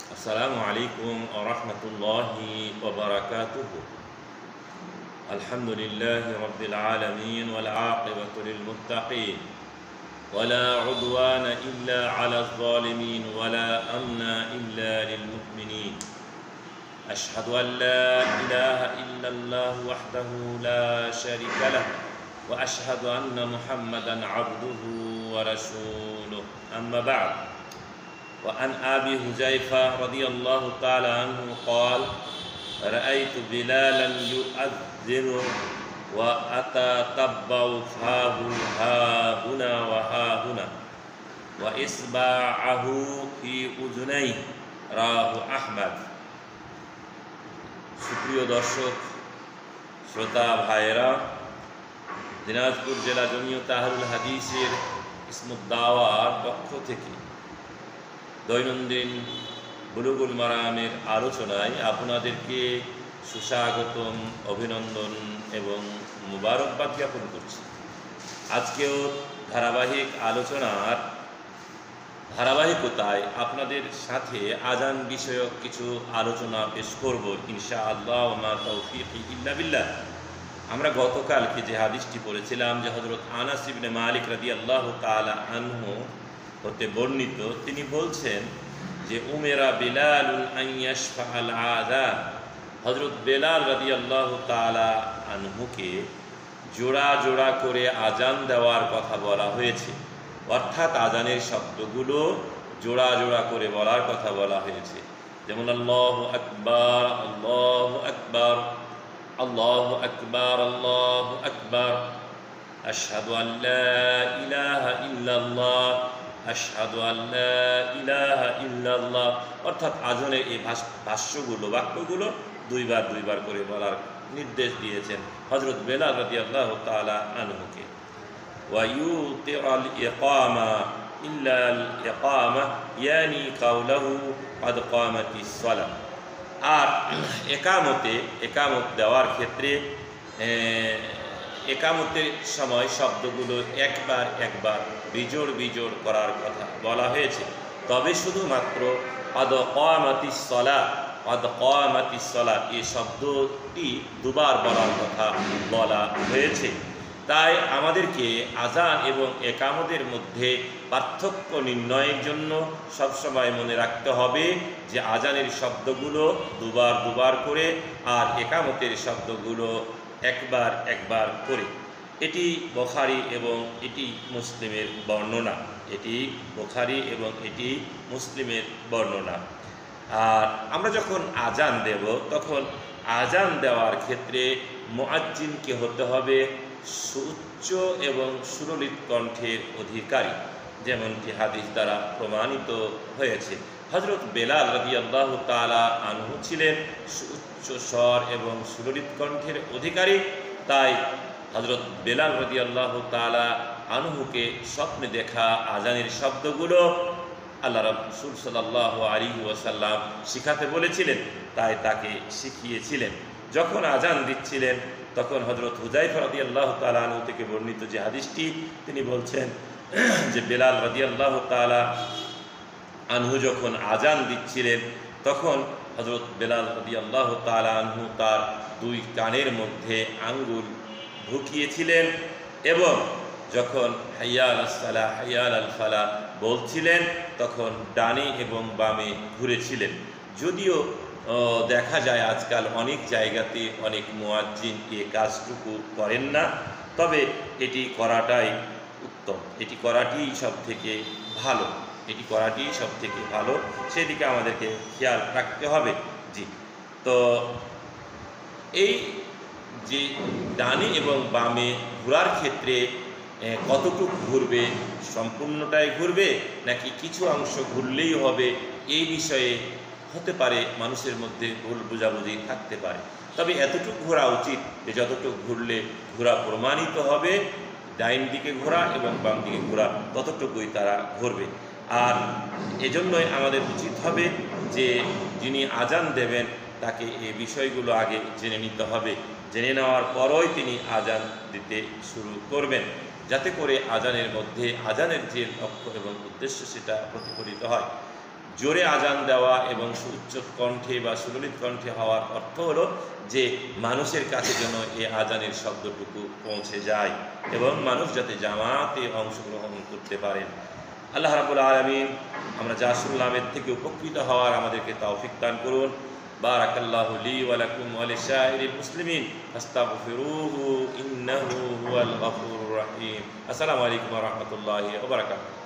আসসালামু আলাইকুম ওয়া রাহমাতুল্লাহি ওয়া বারাকাতুহু। আলহামদুলিল্লাহি রাব্বিল আলামিন ওয়াল আকিবাতু লিল মুত্তাকিন ওয়া লা উদওয়ানা ইল্লা আলাল যালিমিন ওয়া লা আমনা ইল্লা লিল মুমিনিন। আশহাদু আন লা ইলাহা ইল্লাল্লাহু ওয়াহদাহু লা শারীকা লাহু ওয়া আশহাদু আন্না মুহাম্মাদান আবদুহু ওয়া রাসূলুহু। আম্মা বা'দ। وعن أبي حذيفة رضي الله تعالى عنه قال: رأيت بلالا يؤذن وأتتبع فاه ها هنا وها هنا وإصبعه في أذنيه رواه أحمد। সুপ্রিয় দর্শক শ্রোতা ভাইয়েরা, দিনাজপুর জেলা জমিয়ত আহলুল হাদিসের ইসমুদ দাওয়ার পক্ষ থেকে দৈনন্দিন বুলুগুল মারামের আলোচনায় আপনাদেরকে সুস্বাগতম, অভিনন্দন এবং মুবারকবাদ জ্ঞাপন করছি। আজকেও ধারাবাহিক আলোচনার ধারাবাহিকতায় আপনাদের সাথে আজান বিষয়ক কিছু আলোচনা পেশ করব ইনশাআল্লাহ। ওয়া মা তাওফীকি ইল্লা বিল্লাহ। আমরা গতকালকে যে হাদিসটি পড়েছিলাম, যে হযরত আনাস ইবনে মালিক রাদিয়াল্লাহু তাআলা আনহু হতে বর্ণিত, তিনি বলছেন যে উমেরা বিলালুন আন ইয়াশফাআল আযান, হযরত বেলাল রাদিয়াল্লাহু তাআলা আনহুকে জোড়া জোড়া করে আজান দেওয়ার কথা বলা হয়েছে, অর্থাৎ আজানের শব্দগুলো জোড়া জোড়া করে বলার কথা বলা হয়েছে। যেমন আল্লাহু আকবার, আল্লাহু আকবার, আল্লাহু আকবার, আল্লাহু আকবার, আশহাদু আল লা ইলাহা ইল্লাল্লাহ, আশহাদু আল লা ইলাহা ইল্লাল্লাহ। অর্থাৎ আজানের এই ভাষ্যগুলো, বাক্যগুলো দুইবার দুইবার করে বলার নির্দেশ দিয়েছেন হযরত বেলাল রাদিয়াল্লাহু তাআলা আনহুকে। ওয়া ইউতিরাল ইকামা ইল্লা আল ইকামা ইয়ানি কাওলাহু ক্বাদ কামাতিস সালাহ। আর একামত দেওয়ার ক্ষেত্রে একামতের সময় শব্দগুলো একবার একবার বিজোড় বিজোড় করার কথা বলা হয়েছে। তবে শুধুমাত্র ক্বাদ কামাতিস সালাহ, ক্বাদ কামাতিস সালাহ এই শব্দটি দুবার বলার কথা বলা হয়েছে। তাই আমাদেরকে আজান এবং একামতের মধ্যে পার্থক্য নির্ণয়ের জন্য সবসময় মনে রাখতে হবে যে আজানের শব্দগুলো দুবার দুবার করে আর একামতের শব্দগুলো একবার একবার করে। এটি বুখারী এবং এটি মুসলিমের বর্ণনা, এটি বুখারী এবং এটি মুসলিমের বর্ণনা। আর আমরা যখন আজান দেব, তখন আজান দেওয়ার ক্ষেত্রে মুয়াজ্জিনকে হতে হবে সুউচ্চ এবং সুললিত কণ্ঠের অধিকারী, যেমনটি হাদিস দ্বারা প্রমাণিত হয়েছে। হযরত বেলাল রাদিয়াল্লাহু তাআলা আনহু ছিলেন সুউচ্চ স্বর এবং সুললিত কণ্ঠের অধিকারী। তাই হযরত বেলাল রাদিয়াল্লাহু তাআলা আনহুকে স্বপ্নে দেখা আজানের শব্দগুলো আল্লাহ রাসূল সাল্লাল্লাহু আলাইহি ওয়াসাল্লাম শিখাতে বলেছিলেন, তাই তাকে শিখিয়েছিলেন। যখন আজান দিচ্ছিলেন তখন হযরত হুযায়ফা রাদিয়াল্লাহু তাআলা আনহু থেকে বর্ণিত যে হাদিসটি, তিনি বলছেন যে বেলাল রাদিয়াল্লাহু তাআলা আনহু যখন আজান দিচ্ছিলেন তখন হযরত বেলাল রাদিয়াল্লাহু তাআলা আনহু তার দুই কানের মধ্যে আঙ্গুল ঢুকিয়েছিলেন এবং যখন হাইয়া আলাস সালাহ, হাইয়া আলাল ফালাহ বলছিলেন তখন ডানে এবং বামে ঘুরেছিলেন। যদিও দেখা যায় আজকাল অনেক জায়গাতে অনেক মুয়াজ্জিন এ কাজটুকু করেন না, তবে এটি করাটাই উত্তম, এটি করাটিই সব থেকে ভালো, এটি করাটিই সব থেকে ভালো, সেদিকে আমাদেরকে খেয়াল রাখতে হবে। জি, তো এই যে ডানে এবং বামে ঘোরার ক্ষেত্রে কতটুকু ঘুরবে, সম্পূর্ণটাই ঘুরবে নাকি কিছু অংশ ঘুরলেই হবে, এই বিষয়ে হতে পারে মানুষের মধ্যে ভুল বোঝাবুঝি থাকতে পারে। তবে এতটুকু ঘোরা উচিত যে যতটুকু ঘুরলে ঘোরা প্রমাণিত হবে, ডাইন দিকে ঘোরা এবং বাম দিকে ঘোরা ততটুকুই তারা ঘুরবে। আর এজন্যই আমাদের উচিত হবে যে যিনি আজান দেবেন তাকে এই বিষয়গুলো আগে জেনে নিতে হবে, জেনে নেওয়ার পরই তিনি আজান দিতে শুরু করবেন, যাতে করে আজানের মধ্যে আজানের যে লক্ষ্য এবং উদ্দেশ্য সেটা প্রতিফলিত হয়। জোরে আজান দেওয়া এবং উচ্চ কণ্ঠে বা সুললিত কণ্ঠে হওয়ার অর্থ হলো যে মানুষের কাছে যেন এই আজানের শব্দটুকু পৌঁছে যায় এবং মানুষ যাতে জামাতে অংশগ্রহণ করতে পারেন। আল্লাহ রাব্বুল আলামিন আমরা যা শুনলাম এর থেকে উপকৃত হওয়ার আমাদেরকে তৌফিক দান করুন। বারাকাল্লাহু লি ওয়া লাকুম ওয়া লিসাইরিল মুসলিমিন ফাস্তাগফিরুহু ইন্নাহু হুয়াল গফুরুর রহিম। আসসালামু আলাইকুম ওয়া রাহমাতুল্লাহি ওয়া বারাকাতুহু।